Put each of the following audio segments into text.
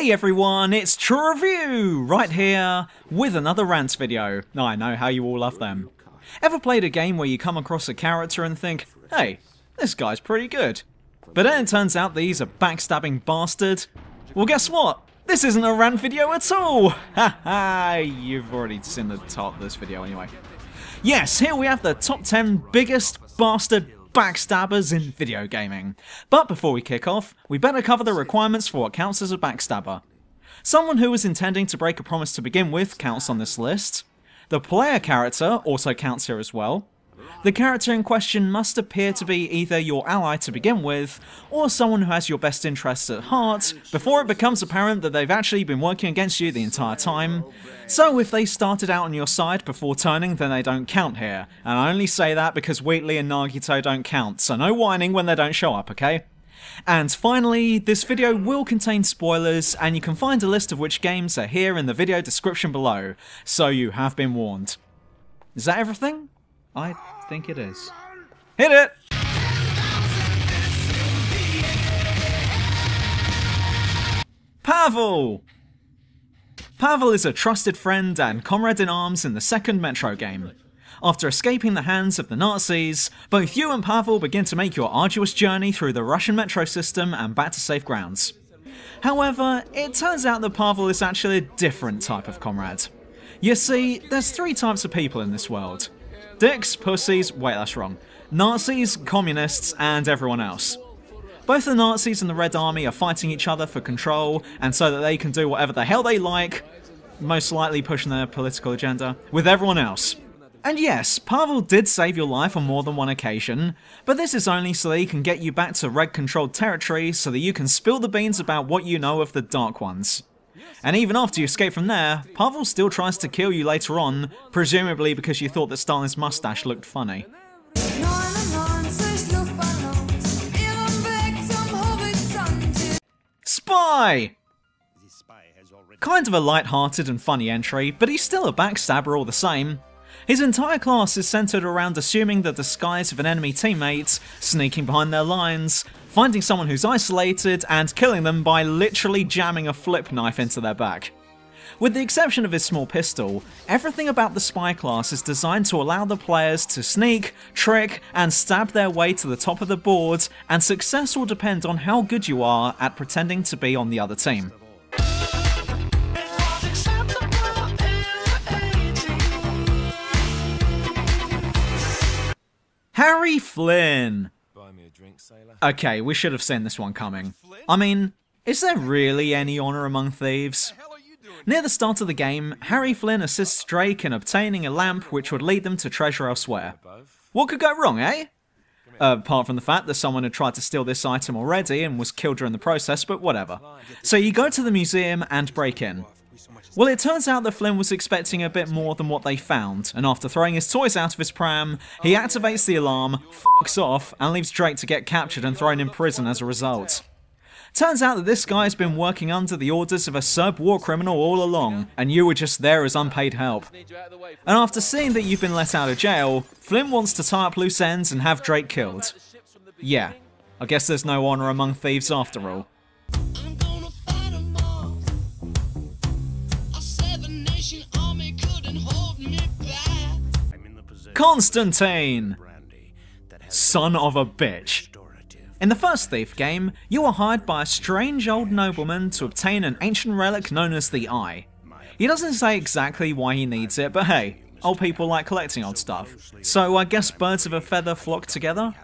Hey everyone, it's True Review, right here, with another rant video. I know how you all love them. Ever played a game where you come across a character and think, hey, this guy's pretty good, but then it turns out that he's a backstabbing bastard? Well, guess what? This isn't a rant video at all! Haha, you've already seen the top of this video anyway. Yes, here we have the top 10 biggest bastard backstabbers in video gaming. But before we kick off, we better cover the requirements for what counts as a backstabber. Someone who was intending to break a promise to begin with counts on this list. The player character also counts here as well. The character in question must appear to be either your ally to begin with, or someone who has your best interests at heart, before it becomes apparent that they've actually been working against you the entire time. So if they started out on your side before turning, then they don't count here. And I only say that because Wheatley and Nagito don't count, so no whining when they don't show up, okay? And finally, this video will contain spoilers, and you can find a list of which games are here in the video description below, so you have been warned. Is that everything? I think it is. Hit it! Pavel! Pavel is a trusted friend and comrade in arms in the second Metro game. After escaping the hands of the Nazis, both you and Pavel begin to make your arduous journey through the Russian metro system and back to safe grounds. However, it turns out that Pavel is actually a different type of comrade. You see, there's three types of people in this world. Dicks, pussies, wait that's wrong, Nazis, communists, and everyone else. Both the Nazis and the Red Army are fighting each other for control, and so that they can do whatever the hell they like, most likely pushing their political agenda, with everyone else. And yes, Pavel did save your life on more than one occasion, but this is only so that he can get you back to Red-controlled territory so that you can spill the beans about what you know of the Dark Ones. And even after you escape from there, Pavel still tries to kill you later on, presumably because you thought that Stalin's mustache looked funny. Spy! Kind of a light-hearted and funny entry, but he's still a backstabber all the same. His entire class is centered around assuming the disguise of an enemy teammate, sneaking behind their lines, finding someone who's isolated, and killing them by literally jamming a flip knife into their back. With the exception of his small pistol, everything about the spy class is designed to allow the players to sneak, trick, and stab their way to the top of the board, and success will depend on how good you are at pretending to be on the other team. Harry Flynn! Okay, we should have seen this one coming. I mean, is there really any honour among thieves? Near the start of the game, Harry Flynn assists Drake in obtaining a lamp which would lead them to treasure elsewhere. What could go wrong, eh? Apart from the fact that someone had tried to steal this item already and was killed during the process, but whatever. So you go to the museum and break in. Well, it turns out that Flynn was expecting a bit more than what they found, and after throwing his toys out of his pram, he activates the alarm, f***s off, and leaves Drake to get captured and thrown in prison as a result. Turns out that this guy's been working under the orders of a Serb war criminal all along, and you were just there as unpaid help. And after seeing that you've been let out of jail, Flynn wants to tie up loose ends and have Drake killed. Yeah, I guess there's no honour among thieves after all. Constantine! Son of a bitch. In the first Thief game, you are hired by a strange old nobleman to obtain an ancient relic known as the Eye. He doesn't say exactly why he needs it, but hey, old people like collecting old stuff. So I guess birds of a feather flock together?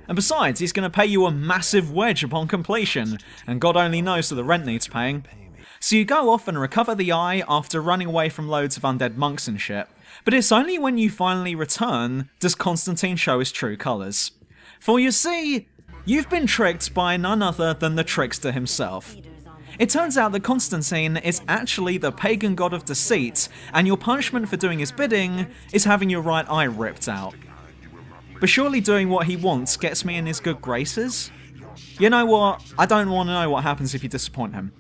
And besides, he's going to pay you a massive wedge upon completion, and God only knows that the rent needs paying. So you go off and recover the Eye after running away from loads of undead monks and shit. But it's only when you finally return does Constantine show his true colours. For you see, you've been tricked by none other than the trickster himself. It turns out that Constantine is actually the pagan god of deceit, and your punishment for doing his bidding is having your right eye ripped out. But surely doing what he wants gets me in his good graces? You know what, I don't want to know what happens if you disappoint him.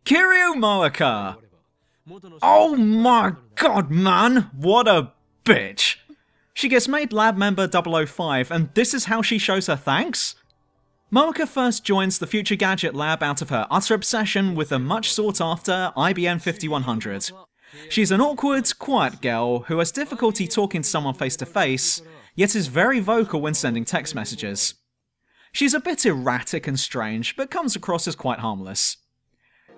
Kiryu Moeka! Oh my god, man! What a bitch! She gets made lab member 005, and this is how she shows her thanks? Moeka first joins the Future Gadget lab out of her utter obsession with the much sought after IBM 5100. She's an awkward, quiet girl who has difficulty talking to someone face to face, yet is very vocal when sending text messages. She's a bit erratic and strange, but comes across as quite harmless.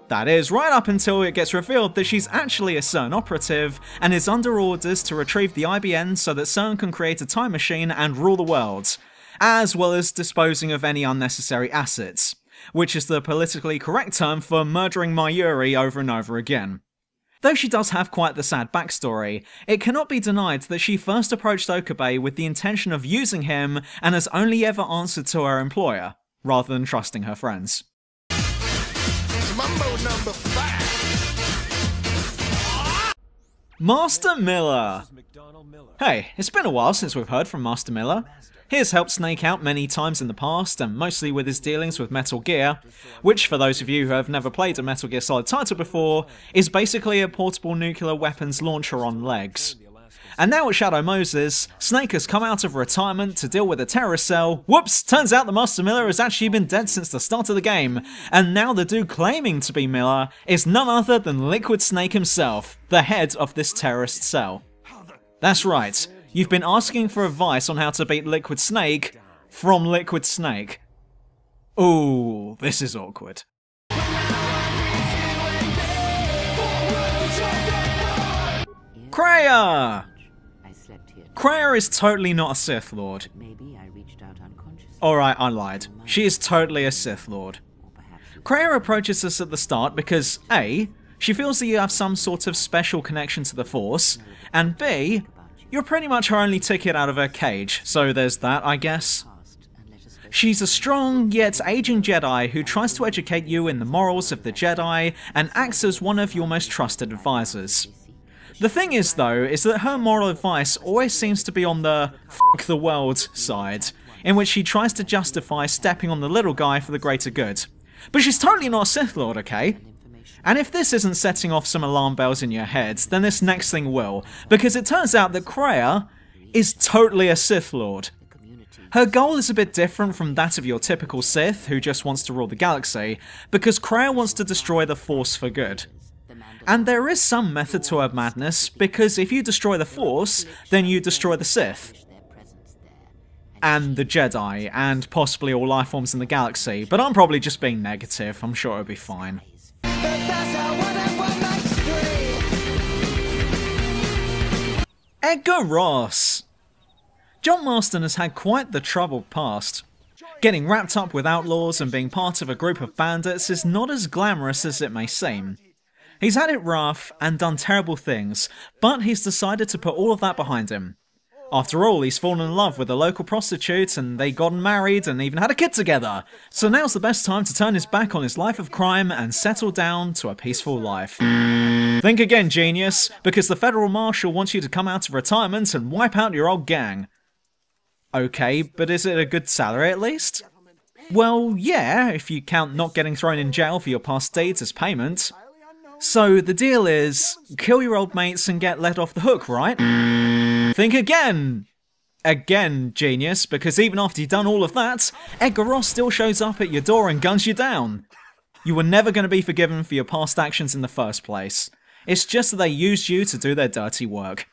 That is, right up until it gets revealed that she's actually a CERN operative, and is under orders to retrieve the IBN so that CERN can create a time machine and rule the world, as well as disposing of any unnecessary assets, which is the politically correct term for murdering Mayuri over and over again. Though she does have quite the sad backstory, it cannot be denied that she first approached Okabe with the intention of using him and has only ever answered to her employer, rather than trusting her friends. Mambo number 5. Master Miller! Hey, it's been a while since we've heard from Master Miller. He has helped Snake out many times in the past, and mostly with his dealings with Metal Gear, which, for those of you who have never played a Metal Gear Solid title before, is basically a portable nuclear weapons launcher on legs. And now at Shadow Moses, Snake has come out of retirement to deal with a terrorist cell. Whoops! Turns out the Master Miller has actually been dead since the start of the game, and now the dude claiming to be Miller is none other than Liquid Snake himself, the head of this terrorist cell. That's right, you've been asking for advice on how to beat Liquid Snake from Liquid Snake. Ooh, this is awkward. Kreia! Kreia is totally not a Sith Lord. Alright, I lied. She is totally a Sith Lord. Kreia approaches us at the start because A, she feels that you have some sort of special connection to the Force, and B, you're pretty much her only ticket out of her cage, so there's that, I guess. She's a strong, yet aging Jedi who tries to educate you in the morals of the Jedi and acts as one of your most trusted advisors. The thing is though, is that her moral advice always seems to be on the "fuck the world" side, in which she tries to justify stepping on the little guy for the greater good. But she's totally not a Sith Lord, okay? And if this isn't setting off some alarm bells in your head, then this next thing will, because it turns out that Kreia is totally a Sith Lord. Her goal is a bit different from that of your typical Sith, who just wants to rule the galaxy, because Kreia wants to destroy the Force for good. And there is some method to her madness, because if you destroy the Force, then you destroy the Sith. And the Jedi, and possibly all life forms in the galaxy, but I'm probably just being negative, I'm sure it'll be fine. Edgar Ross! John Marston has had quite the troubled past. Getting wrapped up with outlaws and being part of a group of bandits is not as glamorous as it may seem. He's had it rough and done terrible things, but he's decided to put all of that behind him. After all, he's fallen in love with a local prostitute and they got married and even had a kid together, so now's the best time to turn his back on his life of crime and settle down to a peaceful life. Think again, genius, because the federal marshal wants you to come out of retirement and wipe out your old gang. Okay, but is it a good salary at least? Well, yeah, if you count not getting thrown in jail for your past deeds as payment. So the deal is, kill your old mates and get let off the hook, right? Think again! Again, genius, because even after you've done all of that, Edgar Ross still shows up at your door and guns you down. You were never going to be forgiven for your past actions in the first place. It's just that they used you to do their dirty work.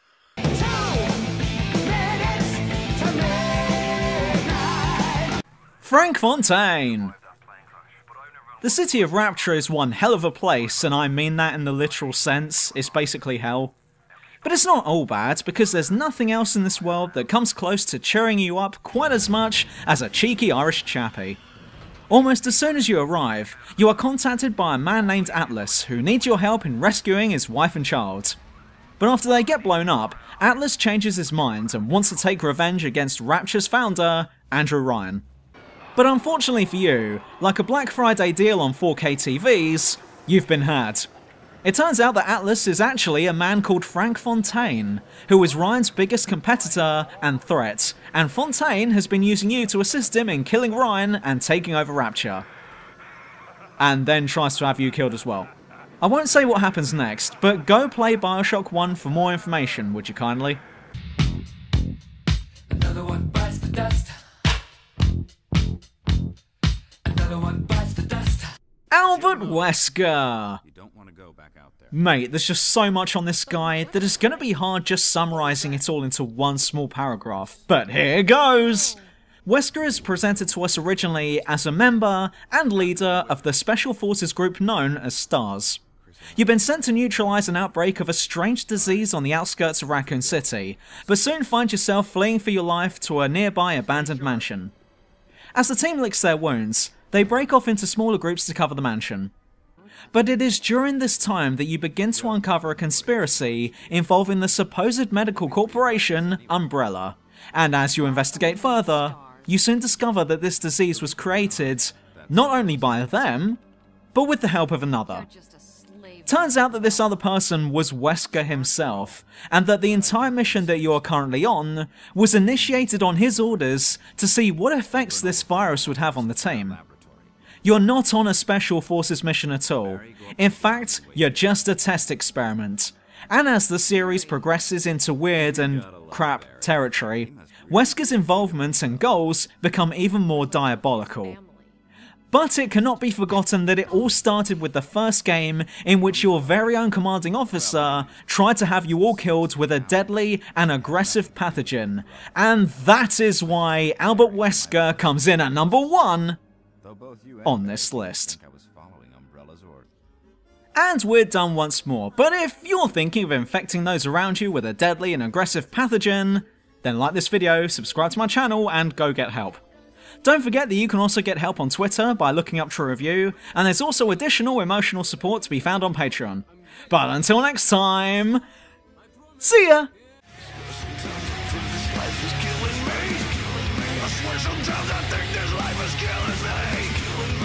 Frank Fontaine! The city of Rapture is one hell of a place, and I mean that in the literal sense. It's basically hell. But it's not all bad, because there's nothing else in this world that comes close to cheering you up quite as much as a cheeky Irish chappie. Almost as soon as you arrive, you are contacted by a man named Atlas, who needs your help in rescuing his wife and child. But after they get blown up, Atlas changes his mind and wants to take revenge against Rapture's founder, Andrew Ryan. But unfortunately for you, like a Black Friday deal on 4K TVs, you've been had. It turns out that Atlas is actually a man called Frank Fontaine, who is Ryan's biggest competitor and threat, and Fontaine has been using you to assist him in killing Ryan and taking over Rapture. And then tries to have you killed as well. I won't say what happens next, but go play BioShock 1 for more information, would you kindly? But Wesker! You don't want to go back out there. Mate, there's just so much on this guy that it's gonna be hard just summarising it all into one small paragraph. But here goes! Wesker is presented to us originally as a member and leader of the Special Forces group known as STARS. You've been sent to neutralise an outbreak of a strange disease on the outskirts of Raccoon City, but soon find yourself fleeing for your life to a nearby abandoned mansion. As the team licks their wounds, they break off into smaller groups to cover the mansion. But it is during this time that you begin to uncover a conspiracy involving the supposed medical corporation Umbrella, and as you investigate further, you soon discover that this disease was created not only by them, but with the help of another. Turns out that this other person was Wesker himself, and that the entire mission that you are currently on was initiated on his orders to see what effects this virus would have on the team. You're not on a Special Forces mission at all. In fact, you're just a test experiment. And as the series progresses into weird and crap territory, Wesker's involvement and goals become even more diabolical. But it cannot be forgotten that it all started with the first game in which your very own commanding officer tried to have you all killed with a deadly and aggressive pathogen. And that is why Albert Wesker comes in at number 1 on this list. And we're done once more, but if you're thinking of infecting those around you with a deadly and aggressive pathogen, then like this video, subscribe to my channel, and go get help. Don't forget that you can also get help on Twitter by looking up True Review, and there's also additional emotional support to be found on Patreon. But until next time, see ya! Life is killing me. I swear sometimes I think this life is killing me.